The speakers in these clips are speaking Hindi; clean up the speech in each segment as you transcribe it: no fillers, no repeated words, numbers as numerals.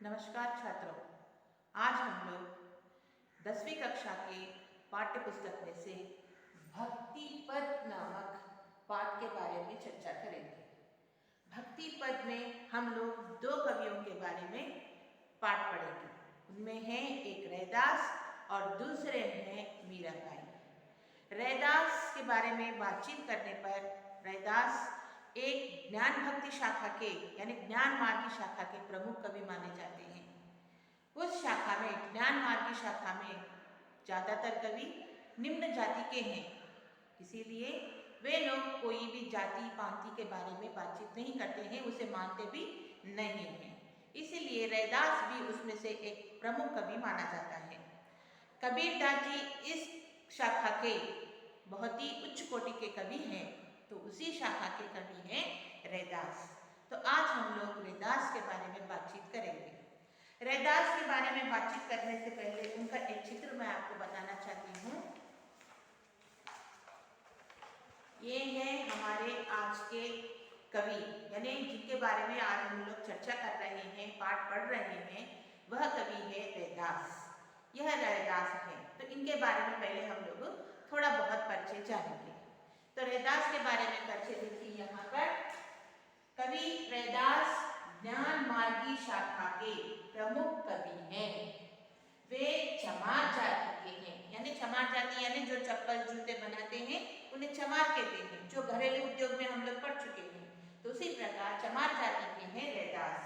नमस्कार छात्रों। आज हम लोग 10वीं कक्षा के पाठ्य पुस्तक में से भक्ति पद नामक पाठ के बारे में चर्चा करेंगे। भक्ति पद में हम लोग दो कवियों के बारे में पाठ पढ़ेंगे। उनमें हैं एक रैदास और दूसरे हैं मीराबाई। रैदास के बारे में बातचीत करने पर रैदास एक ज्ञान भक्ति शाखा के यानी ज्ञान मार्गी शाखा के प्रमुख कवि माने जाते हैं। उस शाखा में ज्ञान मार्गी शाखा में ज़्यादातर कवि निम्न जाति के हैं, इसीलिए वे लोग कोई भी जाति पांति के बारे में बातचीत नहीं करते हैं, उसे मानते भी नहीं हैं। इसीलिए रैदास भी उसमें से एक प्रमुख कवि माना जाता है। कबीरदास जी इस शाखा के बहुत ही उच्च कोटि के कवि हैं, तो उसी शाखा के कवि हैं रैदास। तो आज हम लोग रैदास के बारे में बातचीत करेंगे। रैदास के बारे में बातचीत करने से पहले उनका एक चित्र मैं आपको बताना चाहती हूँ। ये है हमारे आज के कवि, यानी जिनके बारे में आज हम लोग चर्चा कर रहे हैं, पाठ पढ़ रहे हैं, वह कवि है रैदास। यह रैदास है, तो इनके बारे में पहले हम लोग थोड़ा बहुत परिचय जानेंगे। तो रैदास के बारे में परिचय देखिए यहाँ पर। कवि रैदास ज्ञान मार्गी शाखा के प्रमुख कवि हैं। वे चमार जाति के हैं, यानी चमार जाति यानी जो चप्पल जूते बनाते हैं उन्हें चमार कहते हैं, जो घरेलू उद्योग में हम लोग पढ़ चुके हैं। तो उसी प्रकार चमार जाति के हैं रैदास,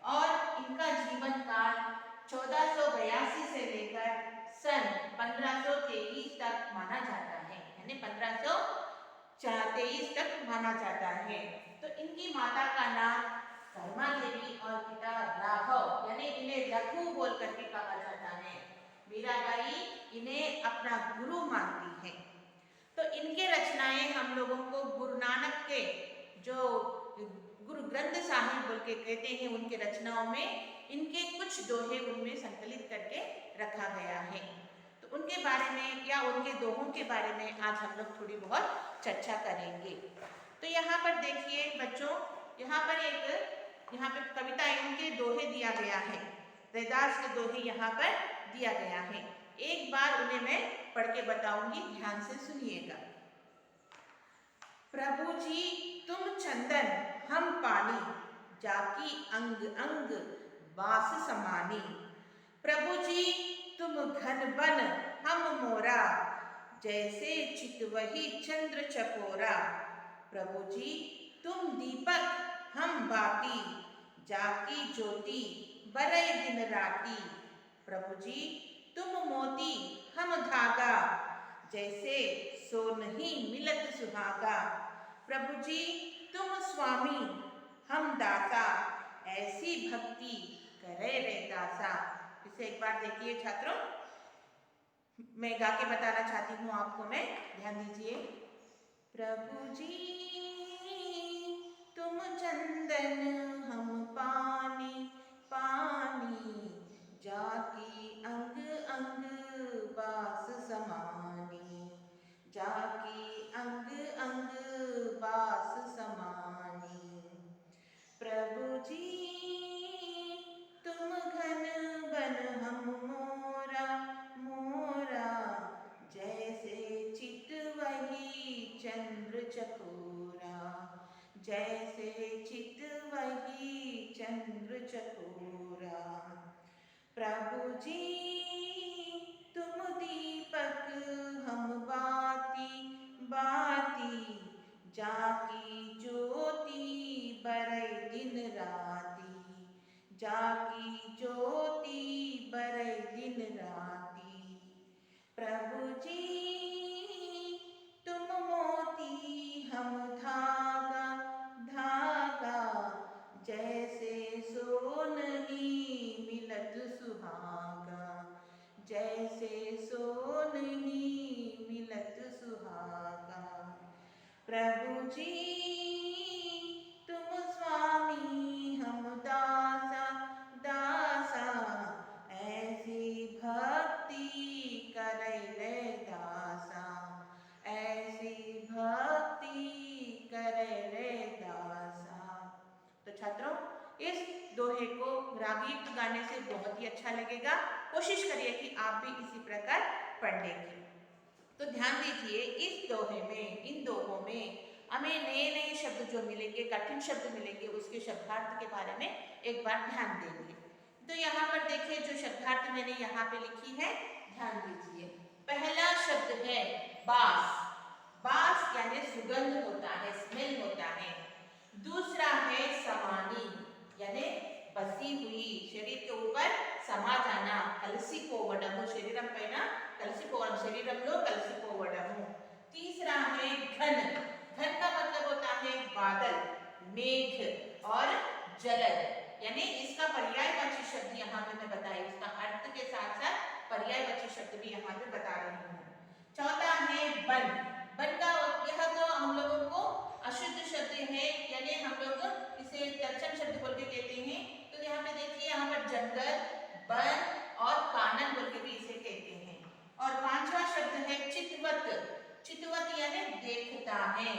और इनका जीवन काल 1482 से लेकर सन 1523 तक माना जाता है, यानी 1523 तक माना जाता है। तो इनकी माता का नाम कर्मा देवी और पिता राघव, यानी इन्हें रघु बोल करके कहा जाता है। मीराबाई इन्हें अपना गुरु मानती है। तो इनके रचनाएं हम लोगों को गुरु नानक के जो गुरु ग्रंथ साहिब बोल के कहते हैं, उनके रचनाओं में इनके कुछ दोहे उनमें संकलित करके रखा गया है। तो उनके बारे में या उनके दोहों के बारे में आज हम लोग थोड़ी बहुत चर्चा करेंगे। तो यहाँ पर देखिए बच्चों, यहाँ पर कविता उनके दोहे दिया गया है। रैदास के दोहे यहाँ पर दिया गया है। एक बार उन्हें मैं पढ़ के बताऊंगी, ध्यान से सुनिएगा। प्रभु जी तुम चंदन हम पानी, जाकी अंग अंग बास समानी। प्रभु जी तुम घन बन हम मोरा, जैसे चितवही चंद्र चकोरा। प्रभु जी तुम दीपक हम बाती, जाकी ज्योति बरई दिन राती। प्रभु जी तुम मोती हम धागा, जैसे सोनहि मिलत सुहागा। प्रभु जी तुम स्वामी हम दासा, ऐसी भक्ति करे रैदासा। इसे एक बार देखिए छात्रों, मैं गा के बताना चाहती हूँ आपको, मैं ध्यान दीजिए। प्रभु जी तुम चंदन हम पानी पानी, जाकी अंग अंग बास समानी, जाकी अंग अंग बास समानी। प्रभु जी तुम घन बन हम मोरा मोरा, जैसे चितवही चंद्र चकोरा, जैसे चितवही चंद्र चकोरा। प्रभु जी तुम दीपक हम बाती बाती, जाकी ज्योति बरई दिन राती, जाकी ज्योति बरई दिन राती। प्रभु जी तुम मोती हम धागा धागा, जैसे सोनहि मिलत सुहागा, जैसे सोनहि मिलत सुहागा। प्रभु जी तुम स्वामी हम दासा दासा, ऐसी भक्ति करे रैदासा, ऐसी भक्ति करे रैदासा। तो छात्रों, इस दोहे दोहे को रागयुक्त गाने से बहुत ही अच्छा लगेगा। कोशिश करिए कि आप भी इसी प्रकार पढ़ने की। तो ध्यान दीजिए, इस दोहे में, इन दोहों में हमें नए नए शब्द जो मिलेंगे, कठिन शब्द मिलेंगे, उसके शब्दार्थ के बारे में एक बार ध्यान देंगे। तो यहाँ पर देखिए, जो शब्दार्थ मैंने यहाँ पे लिखी है, ध्यान दीजिए। पहला शब्द है बास। बास यानी सुगंध होता है, स्मेल होता है। दूसरा है समानी, यानी बसी हुई, शरीर के ऊपर समा जाना। కలిసిపోవడము, శరీరం పైన కలిసిపోవడం, శరీరంలో కలిసిపోవడము। तीसरा है घन। घन का मतलब होता है बादल, मेघ और जलद, यानी इसका पर्यायवाची शब्द यहाँ पे मैं बताई, इसका अर्थ के साथ साथ पर्यायवाची शब्द भी यहाँ पे बता रही हूँ। चौथा है वन। वन का यह तो हम लोगों को अशुद्ध शब्द है, यानी हम लोग इसे तत्सम शब्द बोल के कहते हैं। तो यहाँ पे देखिए, यहाँ पर जंगल, वन और कानन बोल के भी इसे कहते हैं। और पांचवा शब्द है चितवत। चितवत यानी देखता है।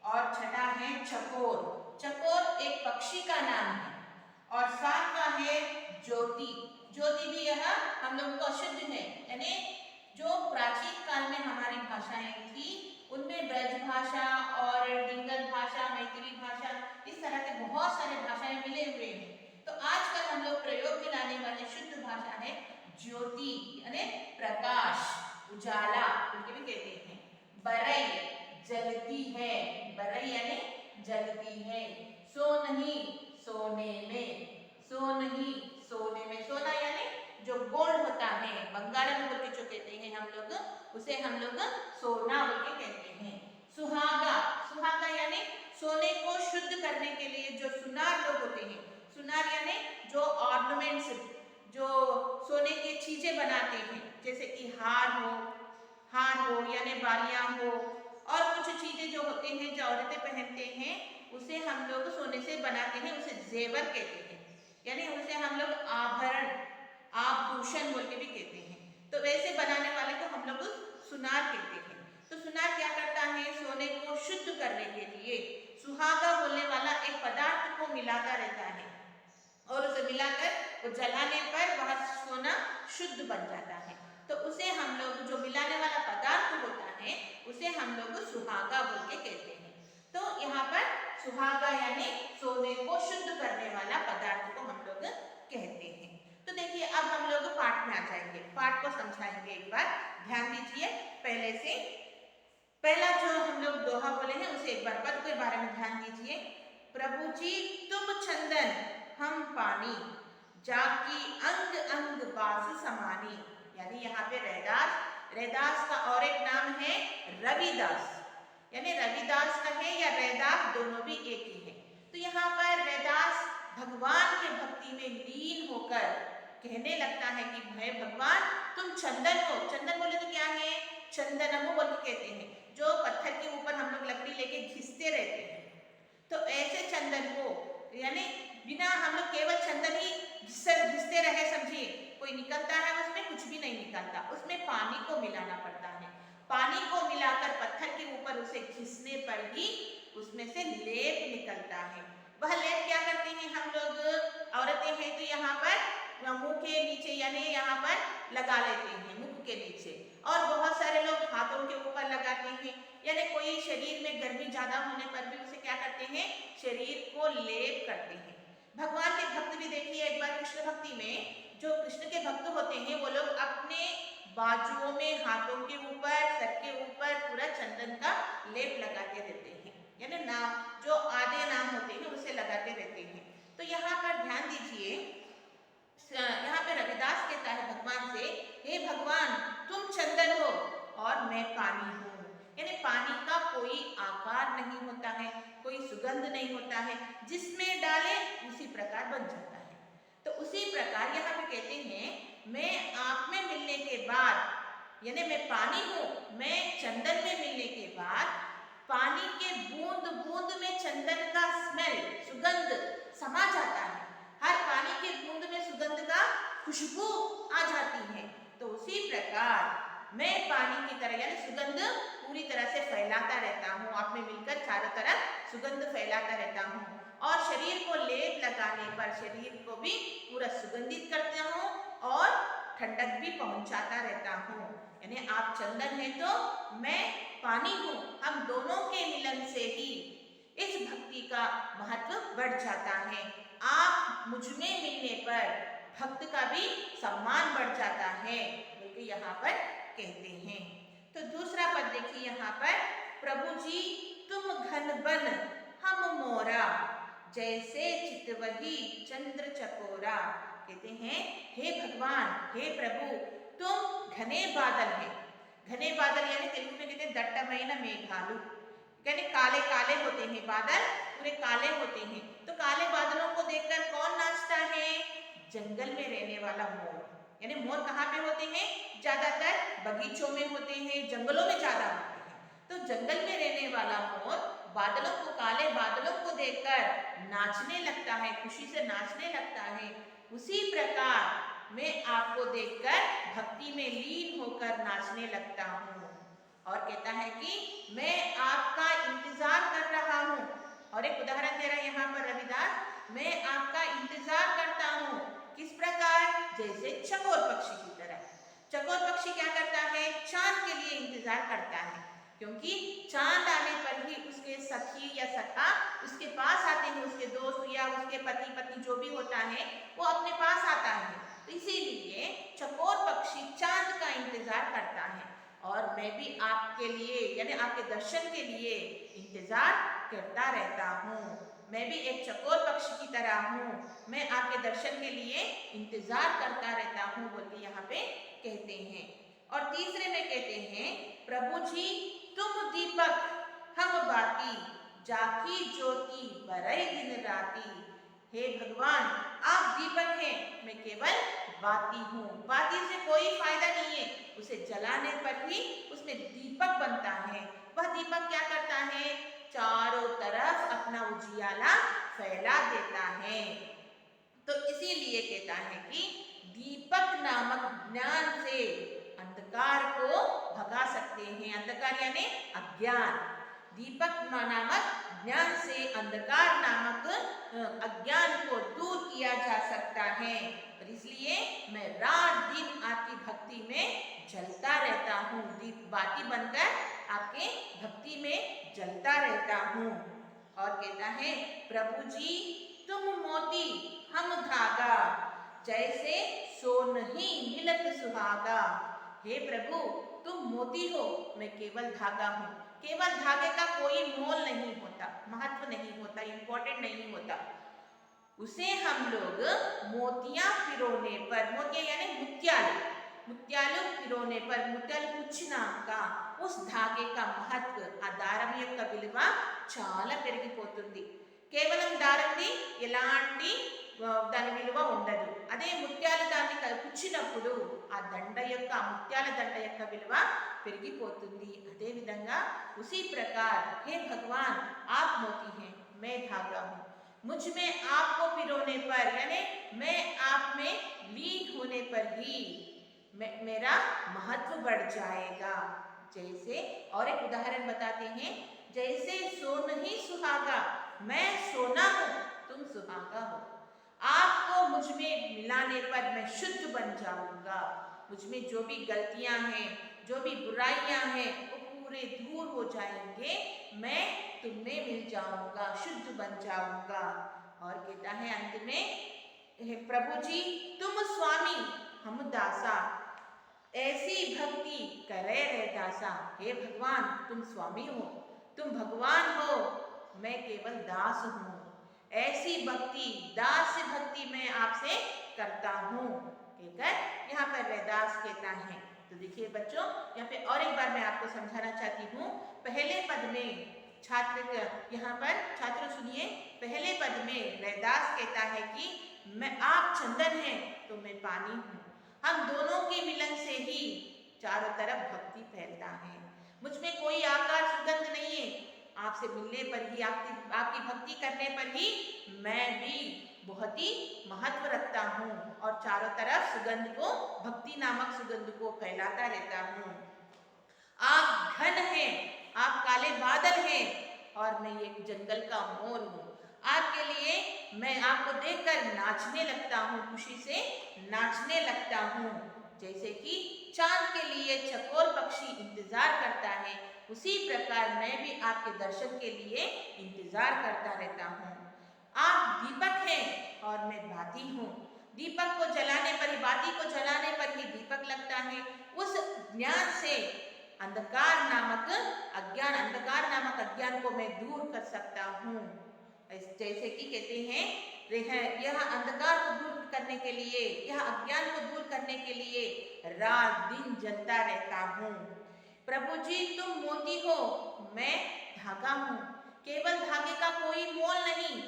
और छठा है चकोर। चकोर एक पक्षी का नाम है। और सातवां है ज्योति। ज्योति भी यह हम लोग को अशुद्ध है, यानी जो प्राचीन काल में हमारी भाषाएं थी, उनमें ब्रज भाषा और डिंगल भाषा, मैथिली भाषा, इस तरह के बहुत सारे भाषाएं मिले हुए हैं। तो आजकल हम लोग प्रयोग में लाने वाले शुद्ध भाषा है ज्योति, यानी प्रकाश, उजाला उनके भी कहते हैं। बरई जलती है, बरई यानी जलती है। सो नहीं, सोने में, सो नहीं, सोने में। सोना यानी जो गोल्ड होता है, बंगाल में बोल के जो कहते हैं हम लोग, उसे हम लोग सोना बोल के कहते हैं। सुहागा। सुहागा यानी सोने को शुद्ध करने के लिए जो सुनार लोग होते हैं, सुनार यानी जो ऑर्नामेंट्स, जो सोने की चीजें बनाते हैं, जैसे कि हार हो यानी बालियां हो, और कुछ चीजें जो होते हैं जो औरतें पहनते हैं, उसे हम लोग सोने से बनाते हैं, उसे जेवर कहते हैं, यानी उसे हम लोग आभरण, आभूषण बोल के भी कहते हैं। तो वैसे बनाने वाले को हम लोग सुनार कहते हैं। तो सुनार क्या करता है, सोने को शुद्ध करने के लिए सुहागा बोलने वाला एक पदार्थ को मिलाता रहता है, और उसे मिलाकर वो जलाने पर वह सोना शुद्ध बन जाता है। तो उसे हम लोग, जो मिलाने वाला पदार्थ होता है, उसे हम लोग सुहागा बोल के कहते हैं। तो यहाँ पर सुहागा यानी सोने को शुद्ध करने वाला पदार्थ को हम लोग कहते हैं। तो देखिए, अब हम लोग पाठ में आ जाएंगे, पाठ को समझाएंगे एक बार। ध्यान दीजिए, पहले से पहला जो हम लोग दोहा बोले हैं, उसे एक बार पद के बारे में ध्यान दीजिए। प्रभु जी तुम चंदन हम पानी, जाकी अंग अंग बास समानी। यानी यहाँ पे रैदास, रैदास का और एक नाम है रविदास, यानी रविदास का है या रैदास, दोनों भी एक ही है। तो यहाँ पर रैदास भगवान के भक्ति में लीन होकर कहने लगता है कि मैं भगवान तुम चंदन हो। चंदन बोले तो क्या है, चंदनमु बोल के कहते हैं, जो पत्थर के ऊपर हम लोग लकड़ी लेके घिसते रहते हैं। तो ऐसे चंदन को, यानी बिना हम लोग केवल चंदन ही घिसते रहे, समझिए कोई निकलता है उसमें, कुछ भी नहीं निकलता, उसमें पानी को मिलाना पड़ता है। पानी को मिलाकर पत्थर के ऊपर उसे घिसने पर ही उसमें से लेप निकलता है। वह लेप क्या करते हैं हम लोग, औरतें हैं तो यहाँ पर मुंह के नीचे, यानी यहाँ पर लगा लेते हैं मुख के नीचे, और बहुत सारे लोग हाथों के ऊपर लगाते हैं, यानी कोई शरीर में गर्मी ज्यादा होने पर भी उसे क्या करते हैं, शरीर को लेप करते हैं। भगवान के भक्त भी देखिए, एक बार कृष्ण भक्ति में जो कृष्ण के भक्त होते हैं, वो लोग अपने बाजुओं में, हाथों के ऊपर, सर के ऊपर पूरा चंदन का लेप लगाते रहते हैं, यानी नाम, जो आधे नाम होते हैं उसे लगाते रहते हैं। तो यहाँ पर ध्यान दीजिए, यहाँ पे रविदास कहता है भगवान से, हे भगवान तुम चंदन हो और मैं पानी हूँ। यानी पानी का कोई आकार नहीं होता है, कोई सुगंध नहीं होता है, जिसमें डाले उसी प्रकार बन जाता है। तो उसी प्रकार यहाँ पे कहते हैं, मैं आप में मिलने के बाद, यानी मैं पानी हूँ, मैं चंदन में मिलने के बाद पानी के बूंद बूंद में चंदन का स्मेल, सुगंध समा जाता है। हर पानी के बूंद में सुगंध का खुशबू आ जाती है। तो उसी प्रकार मैं पानी की तरह, यानी सुगंध पूरी तरह से फैलाता रहता हूँ, आप में मिलकर चारों तरफ सुगंध फैलाता रहता हूँ। और शरीर को लेप लगाने पर शरीर को भी पूरा सुगंधित करता हूँ और ठंडक भी पहुंचाता रहता हूँ। यानी आप चंदन है तो मैं पानी हूँ, हम दोनों के मिलन से ही इस भक्ति का महत्व बढ़ जाता है। आप मुझ में मिलने पर भक्त का भी सम्मान बढ़ जाता है, बल्कि यहाँ पर कहते हैं। तो दूसरा पद देखिए यहाँ पर, प्रभु जी तुम घन बन हम मोरा, जैसे चितवही चंद्र चकोरा। कहते हैं हे भगवान, हे प्रभु, तुम घने बादल हैं। घने बादल यानी तेलुगु में कहते हैं दट्टमैन मेघालु, यानी काले काले होते हैं बादल, पूरे काले होते हैं। तो काले बादलों को देखकर कौन नाचता है? जंगल में रहने वाला मोर। यानी मोर कहाँ पे होते हैं? ज्यादातर बगीचों में होते हैं, जंगलों में ज्यादा होते हैं। तो जंगल में रहने वाला मोर बादलों को, काले बादलों को देखकर नाचने लगता है, खुशी से नाचने लगता है। उसी प्रकार मैं आपको देखकर भक्ति में लीन होकर नाचने लगता हूँ। और कहता है कि मैं आपका इंतजार कर रहा हूँ। और एक उदाहरण दे रहा है यहाँ पर रविदास, मैं आपका इंतजार करता हूँ। किस प्रकार? जैसे चकोर पक्षी की तरह। चकोर पक्षी क्या करता है? चांद के लिए इंतजार करता है, क्योंकि चांद आने पर ही उसके सखी या सखा उसके पास आते हैं, उसके दोस्त या उसके पति पत्नी जो भी होता है वो अपने पास आता है। तो इसीलिए चकोर पक्षी चांद का इंतजार करता है। और मैं भी आपके लिए यानी आपके दर्शन के लिए इंतजार करता रहता हूँ। मैं भी एक चकोर पक्षी की तरह हूँ, मैं आपके दर्शन के लिए इंतजार करता रहता हूँ, बोल के यहाँ पे कहते हैं। और तीसरे में कहते हैं, प्रभु जी तुम दीपक हम बाती, जाकी ज्योति बरई दिन राती। हे भगवान, आप दीपक हैं, मैं केवल बाती हूँ। बाती से कोई फायदा नहीं है, उसे जलाने पर ही उसमें दीपक बनता है। वह दीपक क्या करता है? चारों तरफ अपना उजियाला फैला देता है। तो इसीलिए कहता है कि दीपक नामक ज्ञान से अंधकार को भगा सकते हैं। अंधकार यानी अज्ञान। दीपक नामक ज्ञान से अंधकार नामक अज्ञान को दूर किया जा सकता है। और इसलिए मैं रात दिन आपकी भक्ति में जलता रहता हूँ, दीप बाती बनकर आपके भक्ति में जलता रहता हूँ। और कहता है, प्रभु जी तुम मोती हम धागा, जैसे सोनही मिलत सुहागा। हे प्रभु, तुम मोती हो, मैं केवल धागा हूँ। केवल धागे का कोई मोल नहीं होता, महत्व नहीं होता, इंपॉर्टेंट नहीं होता। उसे हम लोग मोतियां पिरोने पर, मोतिया यानी मुत्यालु, मुत्यालु पिरोने पर, मुत्यालु कुछ नाम का उस धागे का महत्व, आ దారం యొక్క విలువ చాలా పెరిగిపోతుంది. కేవలం దారంది ఎలాంటి దాని విలువ ఉండదు. అదే ముత్యాలు దాన్ని కుచ్చినప్పుడు ఆ దండ యొక్క, ముత్యాల దండ యొక్క విలువ పెరిగిపోతుంది. అదే విధంగా उसी प्रकार हे भगवान आप मोती हैं, मैं धागा हूँ। मुझ में आपको पिरोने पर यानी मैं आप में लीन होने पर ही मेरा महत्व बढ़ जाएगा। जैसे और एक उदाहरण बताते हैं, जैसे सोनही सुहागा, मैं सोना हूँ, तुम सुहागा हो। आपको मुझ में मिलाने पर मैं शुद्ध बन जाऊंगा। मुझ में जो भी गलतियां हैं, जो भी बुराइयां हैं, वो पूरे दूर हो जाएंगे। मैं तुम में मिल जाऊंगा, शुद्ध बन जाऊंगा। और कहता है अंत में, हे प्रभु जी तुम स्वामी हम दासा, ऐसी भक्ति करे रे दासा। हे भगवान, तुम स्वामी हो, तुम भगवान हो, मैं केवल दास हूँ। ऐसी भक्ति, दास भक्ति मैं आपसे करता हूँ, कहकर यहाँ पर रैदास कहता है। तो देखिए बच्चों, यहाँ पे और एक बार मैं आपको समझाना चाहती हूँ। पहले पद में छात्र, यहाँ पर छात्र सुनिए, पहले पद में रैदास कहता है कि मैं, आप चंदन हैं तो मैं पानी हूँ, हम दोनों के मिलन से ही चारों तरफ भक्ति फैलता है। मुझ में कोई आकार सुगंध नहीं है, आपसे मिलने पर ही, आपकी भक्ति करने पर ही मैं भी बहुत ही महत्व रखता हूँ और चारों तरफ सुगंध को, भक्ति नामक सुगंध को फैलाता रहता हूँ। आप घन हैं, आप काले बादल हैं और मैं एक जंगल का मोर हूँ। आपके लिए मैं आपको देखकर नाचने लगता हूँ, खुशी से नाचने लगता हूँ। जैसे कि चांद के लिए चकोर पक्षी इंतजार करता है, उसी प्रकार मैं भी आपके दर्शन के लिए इंतजार करता रहता हूँ। आप दीपक हैं और मैं बाती हूँ। दीपक को जलाने पर ही, बाती को जलाने पर ही दीपक लगता है। उस ज्ञान से अंधकार नामक अज्ञान को मैं दूर कर सकता हूँ। जैसे कि कहते हैं, यह अंधकार को दूर करने के लिए, यह अज्ञान को दूर करने के लिए रात दिन जलता रहता हूँ। प्रभु जी तुम मोती हो, मैं धागा हूँ। केवल धागे का कोई मोल नहीं,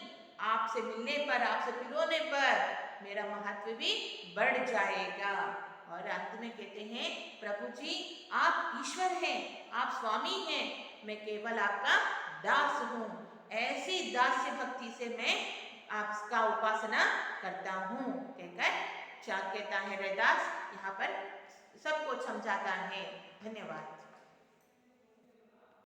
आपसे मिलने पर, आपसे पिरोने पर मेरा महत्व भी बढ़ जाएगा। और अंत में कहते हैं, प्रभु जी आप ईश्वर हैं, आप स्वामी हैं, मैं केवल आपका दास हूँ। ऐसी दास्य भक्ति से मैं आपका उपासना करता हूँ कहकर क्या कहता है रैदास, यहाँ पर सबको समझाता है। धन्यवाद।